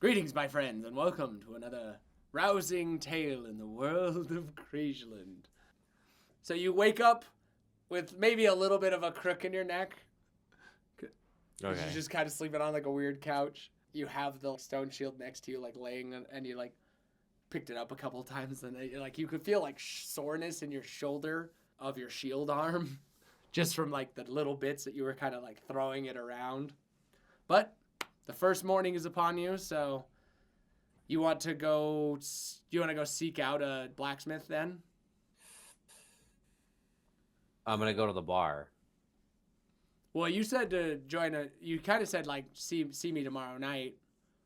Greetings, my friends, and welcome to another rousing tale in the world of Creesland. So you wake up with maybe a little bit of a crook in your neck. Because Okay. you're just kind of sleeping on like a weird couch. You have the stone shield next to you, like laying, and you like picked it up a couple times, and like you could feel like soreness in your shoulder of your shield arm, just from like the little bits that you were kind of like throwing it around. But the first morning is upon you, so you want to go seek out a blacksmith then? I'm gonna go to the bar. Well, you said to join you kind of said like see me tomorrow night.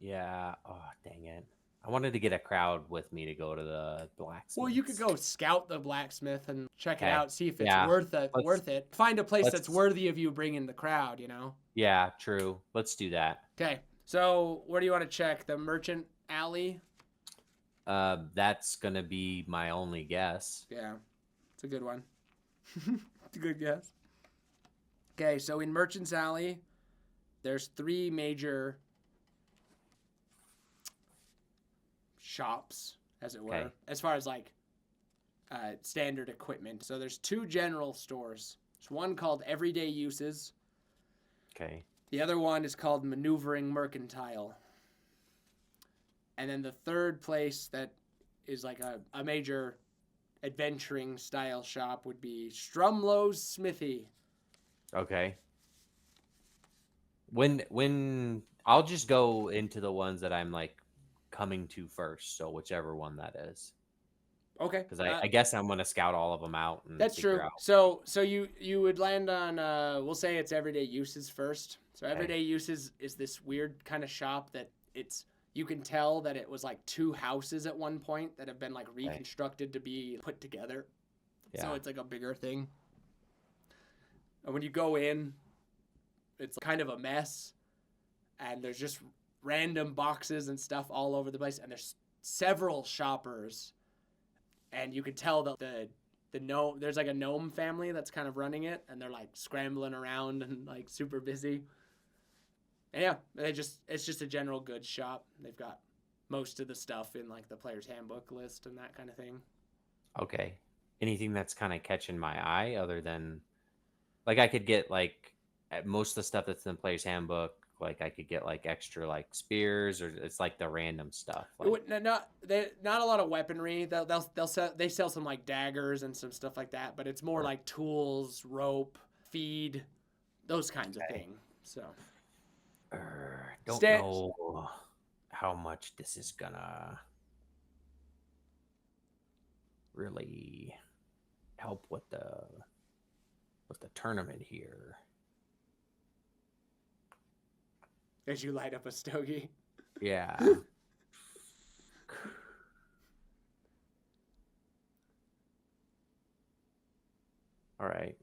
Yeah. Oh, dang it. I wanted to get a crowd with me to go to the Well, you could blacksmith's. go scout the blacksmith and check it Okay. out, see if it's Yeah. Let's worth it. Find a place that's let's worthy of you bringing the crowd, you know? yeah, true. Let's do that. Okay. So, where do you want to check? The merchant alley? That's gonna be my only guess. Yeah. It's a good one. It's a good guess. Okay, so in Merchant's Alley, there's three major shops, as it were, Okay. as far as like standard equipment. So there's two general stores. There's one called Everyday Uses. Okay. The other one is called Maneuvering Mercantile. And then the third place that is like a major adventuring style shop would be Strumlow's Smithy. Okay. When I'll just go into the ones that I'm like coming to first, so whichever one that is. Okay. Because I guess I'm gonna scout all of them out and That's figure true. out. So you would land on we'll say it's Everyday Uses first. So Okay. Everyday Uses is this weird kind of shop that you can tell that it was like two houses at one point that have been like reconstructed to be put together. Yeah. So it's like a bigger thing. And when you go in, it's kind of a mess, and there's just random boxes and stuff all over the place, and there's several shoppers, and you can tell that the gnome there's like a gnome family that's kind of running it, and they're like scrambling around and like super busy. And yeah, it's just a general goods shop. They've got most of the stuff in like the player's handbook list and that kind of thing. Okay. Anything that's kind of catching my eye other than like I could get like most of the stuff that's in the player's handbook, like I could get like extra like spears or it's like the random stuff. It Like would, not a lot of weaponry. They sell some like daggers and some stuff like that, but it's more like tools, rope, feed, those kinds of things. So don't Stan- know how much this is gonna really help with the tournament here. as you light up a stogie. Yeah. All right.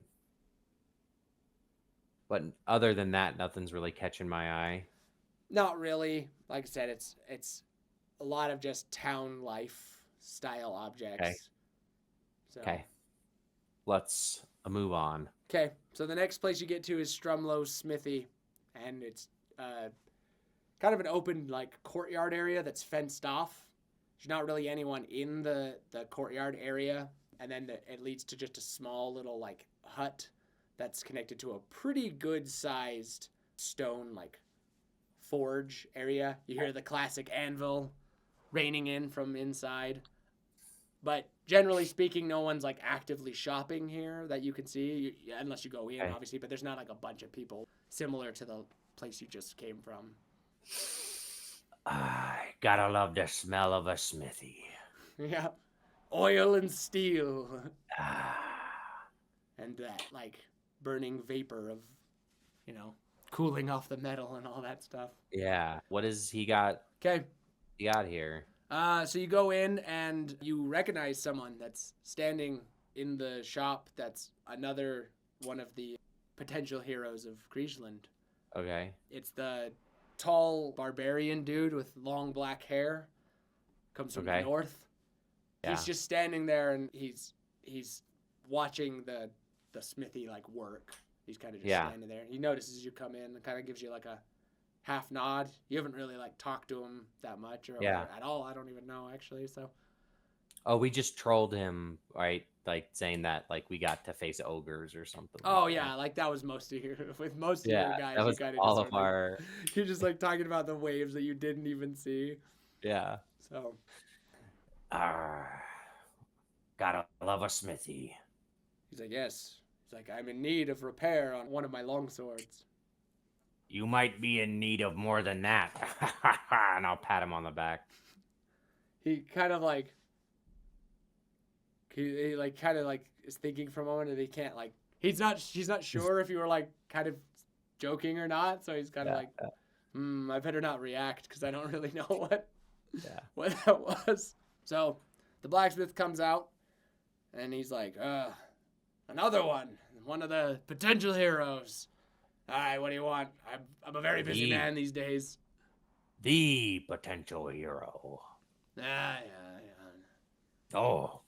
But other than that, nothing's really catching my eye. Not really. Like I said, it's a lot of just town life style objects. Okay. So. Okay. Let's move on. Okay, so the next place you get to is Strumlow's Smithy, and it's kind of an open like courtyard area that's fenced off. There's not really anyone in the courtyard area, and then it leads to just a small little like hut that's connected to a pretty good sized stone like forge area. You hear the classic anvil raining in from inside. But generally speaking, no one's like actively shopping here that you can see, unless you go in, obviously. But there's not like a bunch of people similar to the place you just came from. I gotta love the smell of a smithy. Yeah, oil and steel, Ah, and that like burning vapor of, cooling off the metal and all that stuff. yeah. What is he got? Okay. He got here. So you go in and you recognize someone that's standing in the shop. That's another one of the potential heroes of Griechenland. Okay. It's the tall barbarian dude with long black hair. Comes from the north. Yeah. He's just standing there and he's watching the smithy like work. He's kind of just standing there. He notices you come in and kind of gives you like a half nod. You haven't really like talked to him that much or Yeah. at all. I don't even know actually. So Oh, we just trolled him, right? Like saying that like we got to face ogres or something like oh that. yeah, like that was most of your with most of Yeah, your that guys. You was kind of just all sort of of like our. you're just like talking about the waves that you didn't even see. Yeah. So Ah, gotta love a smithy. he's like, yes. He's like, I'm in need of repair on one of my long swords. You might be in need of more than that. And I'll pat him on the back. He kind of like he like kind of like is thinking for a moment and he can't like he's not sure if you were like kind of joking or not. So he's kind of Yeah, like, I better not react because I don't really know what yeah. what that was. So the blacksmith comes out and he's like, another one of the potential heroes. All right, what do you want? I'm a very busy The man these days. the potential hero. Yeah, yeah. Oh,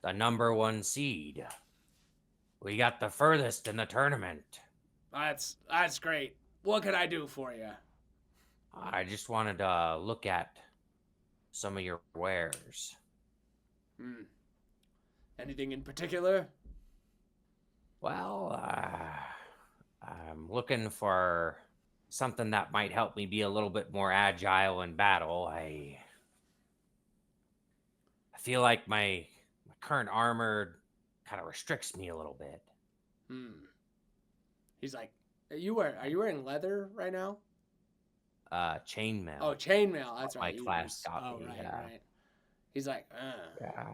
the number one seed. We got the furthest in the tournament. That's great. What can I do for you? I just wanted to look at some of your wares. Hmm. Anything in particular? Well, I'm looking for something that might help me be a little bit more agile in battle. I feel like my current armor kind of restricts me a little bit. Hmm. He's like, are you wearing leather right now? Oh, Chainmail, chainmail. That's right. my You class got oh me. right, Yeah, right. He's like, yeah.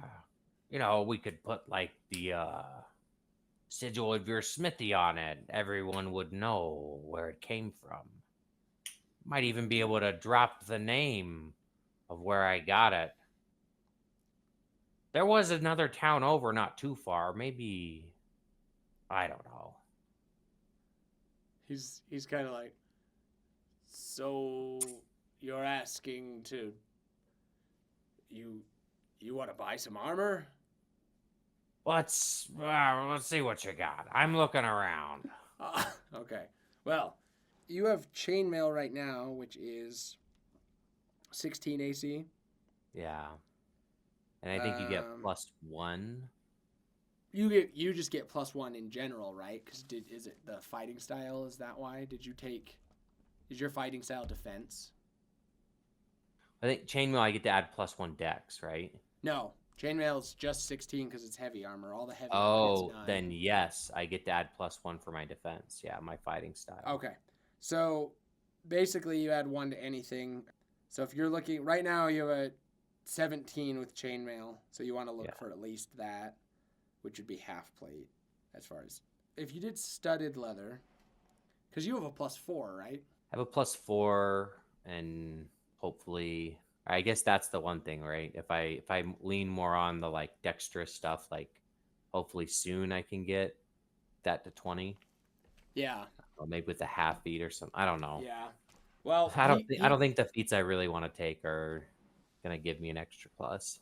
You know, we could put like the sigil of your smithy on it. Everyone would know where it came from. Might even be able to drop the name of where I got it. There was another town over, not too far. Maybe I don't know. he's kind of like, so you're asking to you you want to buy some armor? Let's see what you got. I'm looking around. Okay. Well, you have chainmail right now, which is 16 AC. Yeah, and I think you get Um, +1. you just get +1 in general, right? Because is it the fighting style? Is that why? Is your fighting style defense? I think chainmail I get to add +1 dex, right? No, chainmail is just 16 because it's heavy armor. All the heavy armor gets Oh, 9. then yes, I get to add +1 for my defense. Yeah, my fighting style. Okay, so basically you add 1 to anything. So if you're looking right now, you have a 17 with chainmail, so you want to look Yeah. for at least that, which would be half plate. As far as if you did studded leather, because you have a +4, right? I have a +4, and hopefully, I guess that's the one thing, right? If I lean more on the like dexterous stuff, like hopefully soon I can get that to 20, Yeah, or maybe with a half feet or something. I don't know. yeah. Well, I don't think the feats I really want to take are gonna give me an extra plus.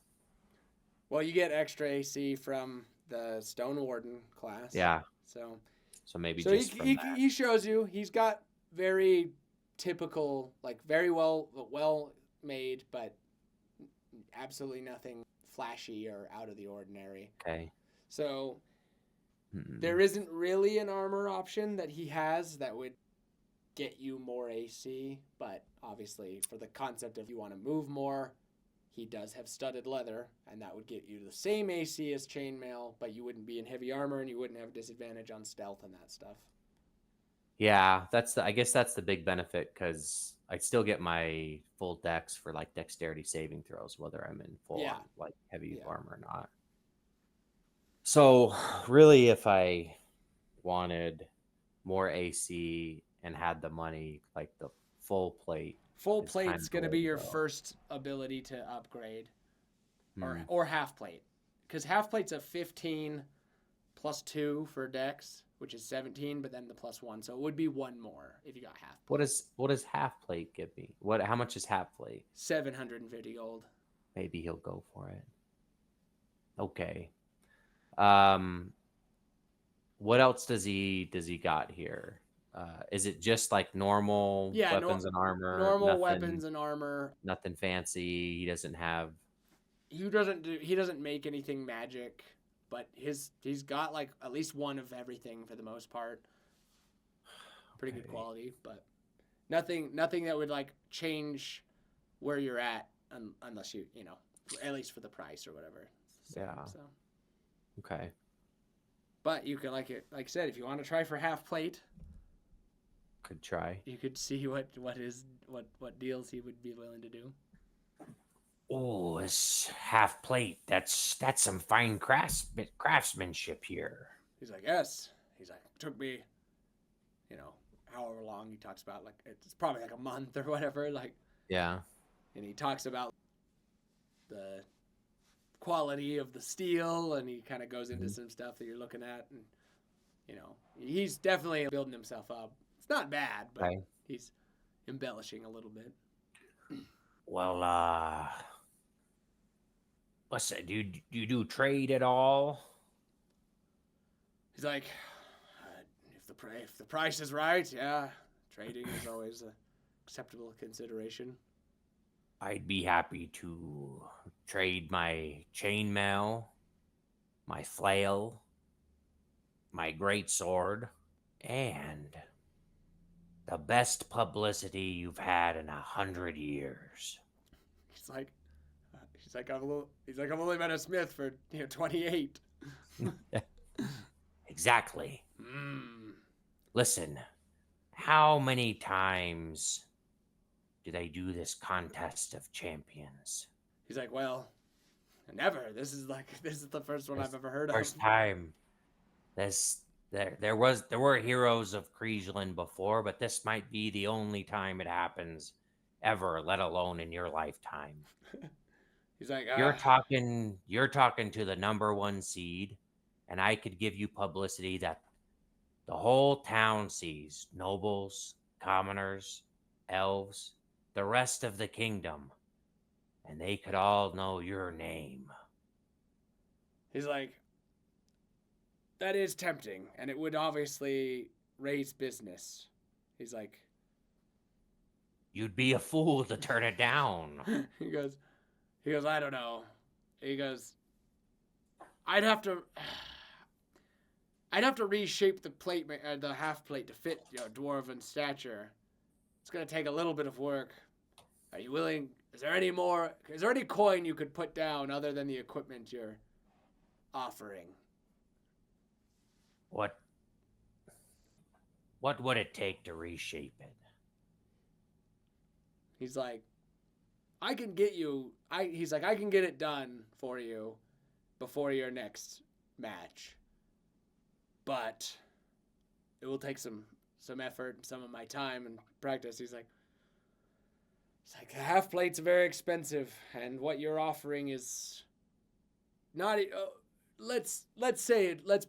well, you get extra AC from the Stone Warden class, Yeah, so so maybe so just from that. he shows you he's got very typical, like very well made, but absolutely nothing flashy or out of the ordinary. Okay. So Mm-mm. there isn't really an armor option that he has that would get you more AC, but obviously for the concept of you want to move more, he does have studded leather, and that would get you the same AC as chainmail, but you wouldn't be in heavy armor and you wouldn't have disadvantage on stealth and that stuff. Yeah, I guess that's the big benefit because I still get my full dex for like dexterity saving throws, whether I'm in full Yeah, on like heavy yeah. armor or not. So really, if I wanted more AC and had the money, like the full plate Full is kind plate's of the gonna way be to your go. first ability to upgrade, Hmm. or half plate, because half plate's a 15 +2 for dex, which is 17, but then the +1, so it would be one more if you got half plate. What does half plate give me? How much is half plate? 750 gold. Maybe he'll go for it. Okay. Um, what else does he got here? Is it just like normal Yeah, weapons and armor? normal Nothing, weapons and armor. nothing fancy. He doesn't have. He doesn't make anything magic, but he's got like at least one of everything for the most part. Pretty good Okay. quality, but nothing that would like change where you're at unless you know, at least for the price or whatever. Yeah. So, Okay. but you can like I said, if you want to try for half plate, Could try. you could see what deals he would be willing to do. Oh, this half plate. That's some fine craftsmanship here. He's like, yes. He's like, it took me, you know, however long he talks about. Like it's probably like a month or whatever. Like, Yeah. and he talks about the quality of the steel, and he kind of goes into Mhm. some stuff that you're looking at, and you know, he's definitely building himself up. It's not bad, but Okay. he's embellishing a little bit. Well, what's that? Do you do trade at all? He's like, if the price is right, yeah, trading is always a acceptable consideration. I'd be happy to trade my chainmail, my flail, my great sword, and the best publicity you've had in 100 years. He's like, I've only been a smith for 28. Exactly. Hmm. Listen, how many times do they do this contest of champions? He's like, well, never. This is the first one I've This ever heard of. first time. This there were heroes of Kriesland before, but this might be the only time it happens ever, let alone in your lifetime. He's like, You're talking to the number one seed, and I could give you publicity that the whole town sees. Nobles, commoners, elves, the rest of the kingdom, and they could all know your name. he's like, that is tempting, and it would obviously raise business. He's like, You'd be a fool to turn it down. he goes, I don't know. He goes, I'd have to, reshape the half plate to fit your dwarven stature. It's gonna take a little bit of work. Are you willing? Is there any coin you could put down other than the equipment you're offering? What what would it take to reshape it? He's like, I can get you. He's like, I can get it done for you before your next match, but it will take some effort and some of my time and practice. He's like, it's like half plates are very expensive, and what you're offering is not. Let's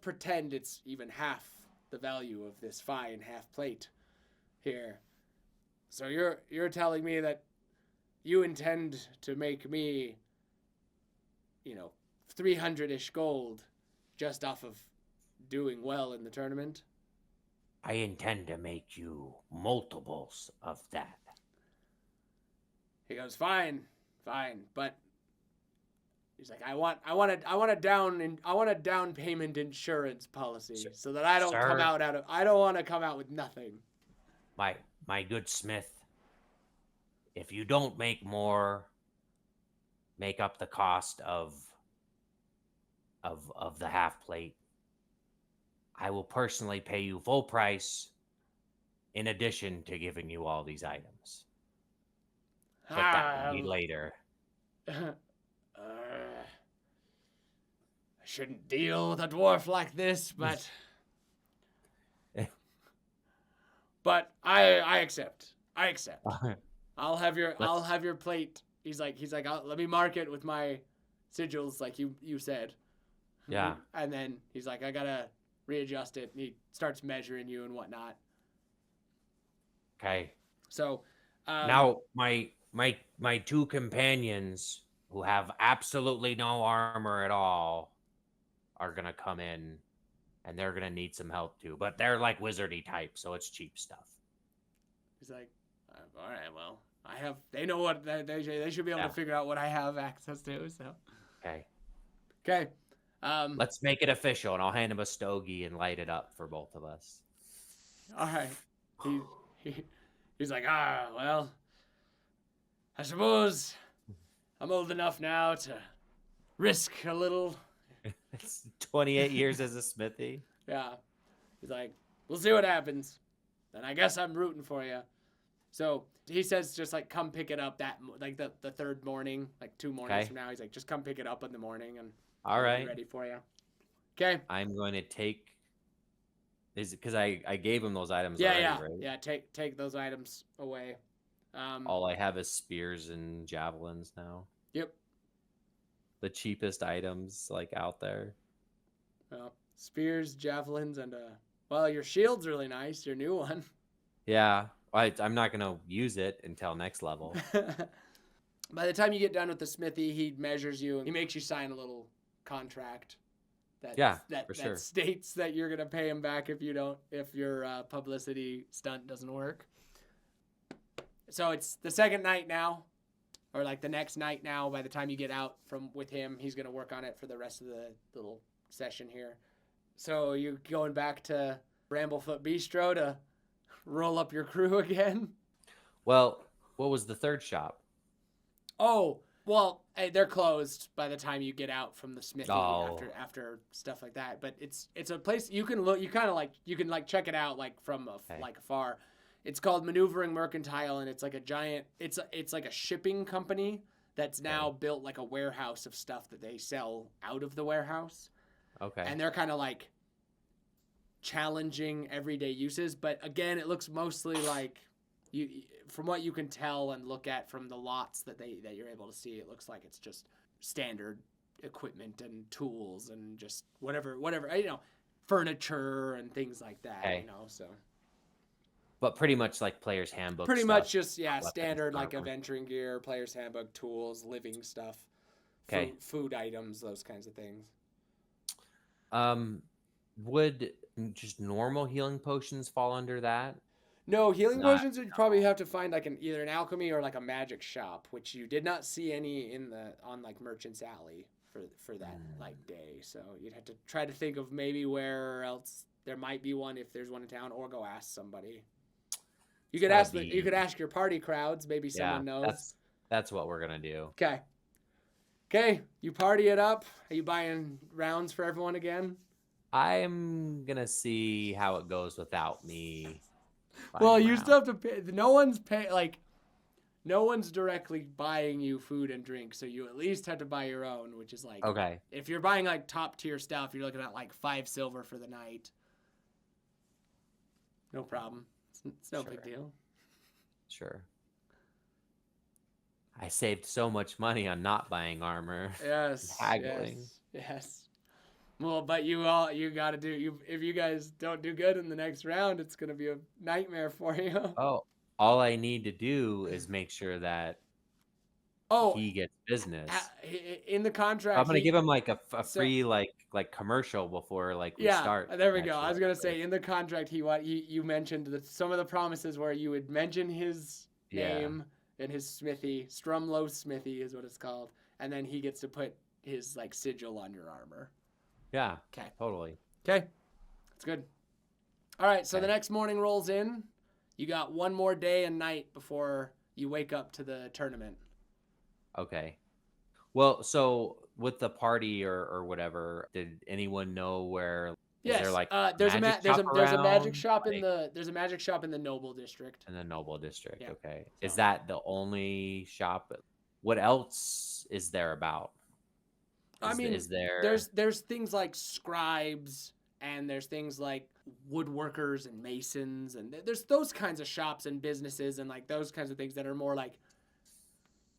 pretend it's even half the value of this fine half plate here. So you're telling me that you intend to make me, 300-ish gold just off of doing well in the tournament? I intend to make you multiples of that. He goes, fine, but he's like, I want a down payment insurance policy so that I don't Sir, I don't want to come out with nothing. my good smith, if you don't make more, make up the cost of the half plate, I will personally pay you full price in addition to giving you all these items. But that will be later. I shouldn't deal with a dwarf like this, but I accept. I'll have your plate. He's like, let me mark it with my sigils, like you said. Yeah. And then he's like, I gotta readjust it. And he starts measuring you and whatnot. Okay. So Now my two companions who have absolutely no armor at all are gonna come in and they're gonna need some help too. But they're like wizardy type, so it's cheap stuff. He's like, all right, well, I have. They know what they should be able Yeah. to figure out what I have access to. So Okay. okay, Let's make it official, and I'll hand him a stogie and light it up for both of us. all right. He he's like, well, I suppose I'm old enough now to risk a little. It's 28 years as a smithy. Yeah. He's like, we'll see what happens. And I guess I'm rooting for you. So he says, just like, come pick it up like the third morning, like 2 mornings from now. He's like, just come pick it up in the morning and all I'll right, be ready for you. Okay. I'm going to take. Is because I gave him those items Yeah, already, yeah, right? yeah. Take those items away. All I have is spears and javelins now. Yep. The cheapest items like out there. Well, spears, javelins, and well, your shield's really nice. Your new one. Yeah, I'm not gonna use it until next level. By the time you get done with the smithy, he measures you and he makes you sign a little contract that states that you're gonna pay him back if your publicity stunt doesn't work. So it's the second night now, or like the next night now. By the time you get out with him, he's gonna work on it for the rest of the little session here. So you're going back to Bramblefoot Bistro to roll up your crew again? Well, what was the third shop? Oh, well, hey, they're closed by the time you get out from the smithy Oh. after stuff like that. But it's a place you can look. You can check it out like from like afar. It's called Maneuvering Mercantile, and it's like a giant. It's like a shipping company that's now built like a warehouse of stuff that they sell out of the warehouse. Okay. And they're kind of like challenging everyday uses, but again, it looks mostly like from what you can tell and look at from the lots that you're able to see, it looks like it's just standard equipment and tools and just whatever, furniture and things like that, so. But pretty much like player's handbook. Pretty stuff, much just weapons, standard like armor. adventuring gear, player's handbook, tools, living stuff, food items, those kinds of things. Would just normal healing potions fall under that? No, healing potions you'd probably have to find like either an alchemy or like a magic shop, which you did not see any on like Merchant's Alley for that like day. So you'd have to try to think of maybe where else there might be one if there's one in town, or go ask somebody. You could ask your party crowds, maybe someone knows. That's what we're gonna do. Okay, you party it up. Are you buying rounds for everyone again? I'm gonna see how it goes without me. Well, you still have to pay. No one's directly buying you food and drink, so you at least have to buy your own, which is like, okay. If you're buying like top tier stuff, you're looking at like 5 silver for the night. No problem. It's no big deal. Sure. I saved so much money on not buying armor. Yes. Haggling. Yes. Well, but you got to do. If you guys don't do good in the next round, it's gonna be a nightmare for you. Oh, all I need to do is make sure that he gets business. In the contract, I'm gonna give him like a free like commercial before we start. There we go. I was gonna say in the contract you mentioned that some of the promises where you would mention his name and his smithy, Strumlow Smithy is what it's called, and then he gets to put his like sigil on your armor. Yeah. Okay. Totally. Okay. That's good. All right. So the next morning rolls in. You got one more day and night before you wake up to the tournament. Okay. Well, so with the party or whatever, did anyone know where? Yes. Is there like there's a magic shop in the Noble District. In the Noble District. Yeah. Okay. So. Is that the only shop? What else is there about? There's things like scribes, and there's things like woodworkers and masons, and there's those kinds of shops and businesses and like those kinds of things that are more like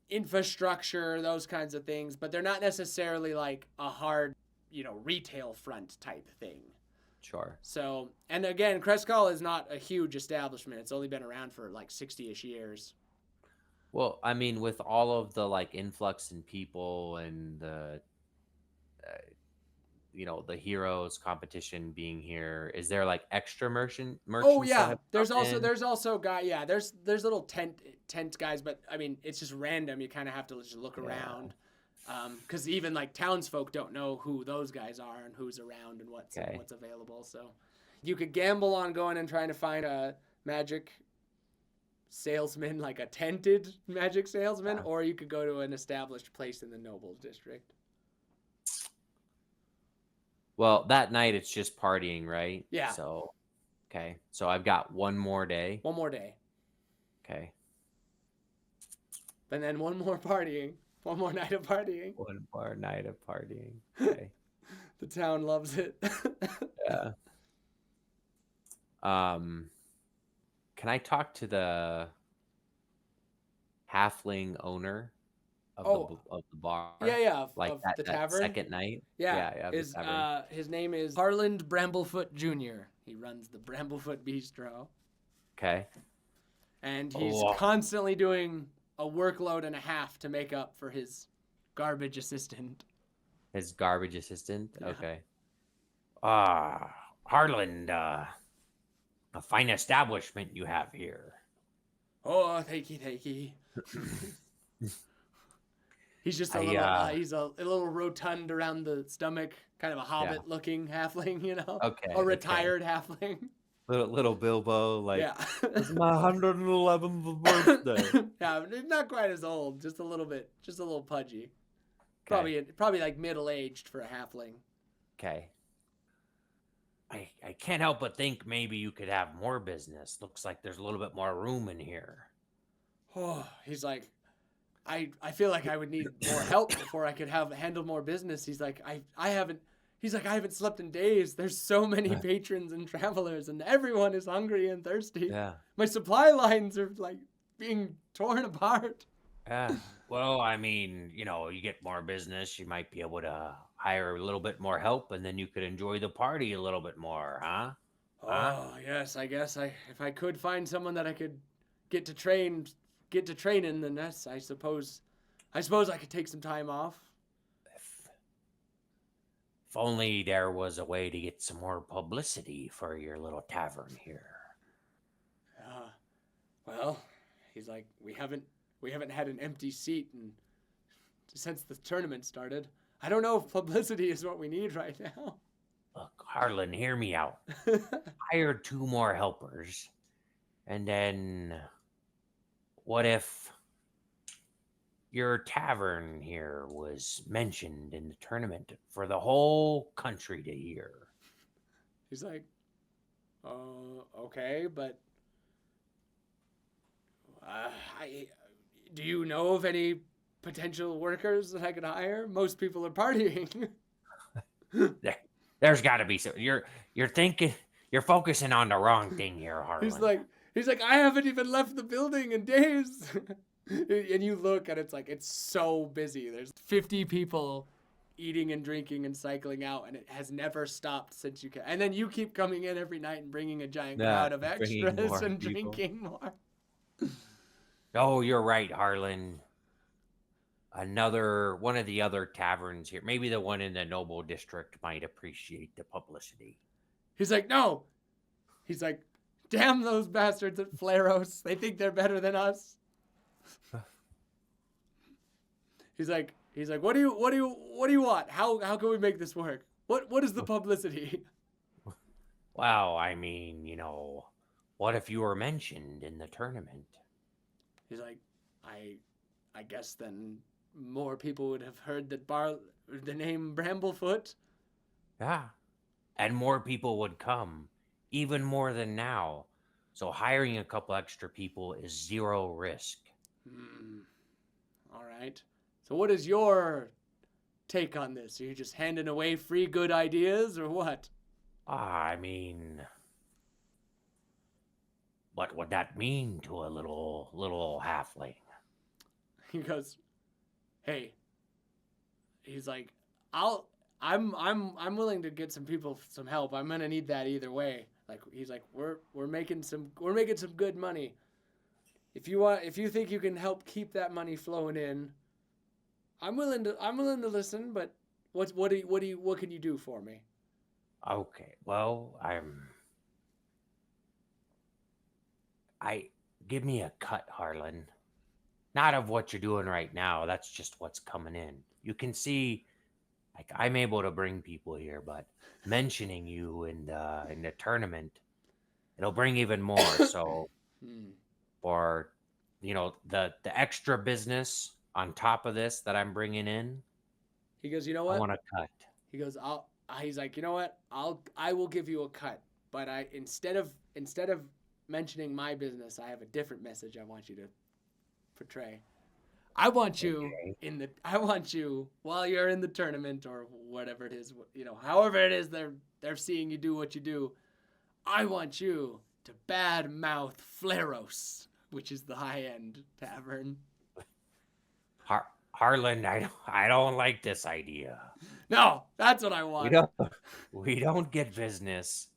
infrastructure, those kinds of things, but they're not necessarily like a hard, retail front type thing. Sure. So, and again, Crescall is not a huge establishment. It's only been around for like 60-ish years. Well, I mean, with all of the like influx in people and the the heroes competition being here. Is there like extra Oh merchants that yeah, have come in? there's also guy yeah there's little tent guys, but I mean it's just random. You kind of have to just look Yeah. around, because even like townsfolk don't know who those guys are and who's around and Okay. what's available. So you could gamble on going and trying to find a magic salesman, like a tented magic salesman, Yeah. or you could go to an established place in the nobles district. Well, that night it's just partying, right? Yeah, So, okay. So I've got one more day. one more day, Okay. and then one more partying, one more night of partying. One more night of partying. Okay. The town loves it. Yeah. Um, can I talk to the halfling owner of the Oh, yeah, bar? yeah, Like of that the that tavern. second night? Yeah, Yeah, the tavern. his name is Harland Bramblefoot Jr. He runs the Bramblefoot Bistro, Okay. and he's Oh, constantly doing a workload and a half to make up for his garbage assistant. his garbage assistant. Yeah. Okay. Ah, Harland, a fine establishment you have here. Oh, thank you. He's just a I little, he's a little rotund around the stomach, kind of a yeah. hobbit-looking halfling, Okay, a retired halfling. Little Bilbo, like Yeah. it's my 111th birthday. Yeah, not quite as old, just a little bit, just a little pudgy. Okay. Probably like middle-aged for a halfling. Okay. I can't help but think maybe you could have more business. Looks like there's a little bit more room in here. Oh, he's like, I feel like I would need more help before I could handle more business. He's like, I haven't. He's like, I haven't slept in days. There's so many patrons and travelers, and everyone is hungry and thirsty. Yeah. My supply lines are like being torn apart. Yeah. Well, I mean, you get more business, you might be able to hire a little bit more help, and then you could enjoy the party a little bit more, huh? Huh? Oh yes, I guess if I could find someone that I could get to train get to training, then that's I suppose I could take some time off. If, if only there was a way to get some more publicity for your little tavern here. Uh, well, he's like, we haven't had an empty seat since the tournament started. I don't know if publicity is what we need right now. Look, Harlan, hear me out. Hire two more helpers, and then what if your tavern here was mentioned in the tournament for the whole country to hear? He's like, okay, but I do you know of any potential workers that I could hire? Most people are partying. There's got to be some. You're thinking. You're focusing on the wrong thing here, Harlan. He's like, I haven't even left the building in days. And you look and it's so busy. There's 50 people eating and drinking and cycling out, and it has never stopped since you came. And then you keep coming in every night and bringing a giant crowd of bringing extras more and people. drinking more. Oh, you're right, Harlan. Another one of the other taverns here, maybe the one in the Noble District, might appreciate the publicity. He's like, no. He's like, damn those bastards at Flaros. They think they're better than us. He's like, what do you want? How can we make this work? What is the publicity? Well, I mean, what if you were mentioned in the tournament? He's like, I guess then more people would have heard that the name Bramblefoot. Yeah. And more people would come, even more than now. So hiring a couple extra people is zero risk. All right. So what is your take on this? Are you just handing away free good ideas or what? I mean, what would that mean to a little halfling? He goes, hey. He's like, I'm willing to get some people some help. I'm gonna need that either way. Like he's like, we're making some good money. If you think you can help keep that money flowing in, I'm willing to listen, but What can you do for me? Okay. Well, I give me a cut, Harlan. Not of what you're doing right now. That's just what's coming in. You can see, like, I'm able to bring people here, but mentioning you in the tournament, it'll bring even more. So Hmm. for the extra business on top of this that I'm bringing in, He goes, you know I what? want to cut. He goes, he's like, you know what? I will give you a cut, but instead of mentioning my business, I have a different message I want you to portray. Okay. I want you while you're in the tournament or whatever it is, however it is they're seeing you do what you do. I want you to badmouth Flaros, which is the high end tavern. Harlan, I don't like this idea. No, that's what I We want. don't we don't get business.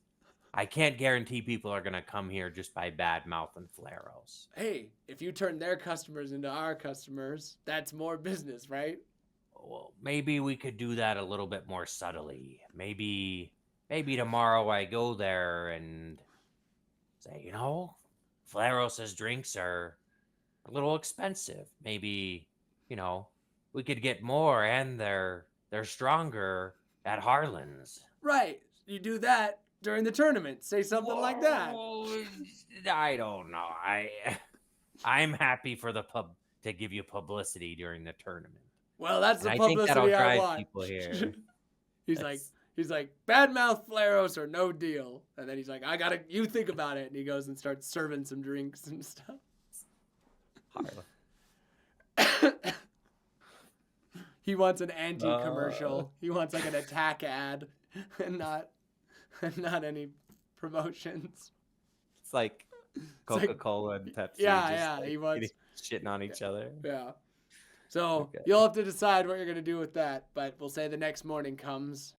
I can't guarantee people are gonna come here just by bad mouth and flaros. Hey, if you turn their customers into our customers, that's more business, right? Well, maybe we could do that a little bit more subtly. Maybe tomorrow I go there and say, Flaros's drinks are a little expensive. Maybe, you know, we could get more and they're stronger at Harlan's. Right. You do that during the tournament. Say something like that. Whoa, I don't know. I'm happy for the pub to give you publicity during the tournament. Well, that's And the I think that'll publicity I drive want. people here. he's like, That's he's like, badmouth Flaros or no deal. And then he's like, you think about it. And he goes and starts serving some drinks and stuff. Harlan. He wants an anti-commercial. He wants like an attack ad, and not any promotions. It's like It's Coca-Cola and Pepsi. Yeah. He wants shitting on each other. Yeah. So Okay. you'll have to decide what you're gonna do with that. But we'll say the next morning comes,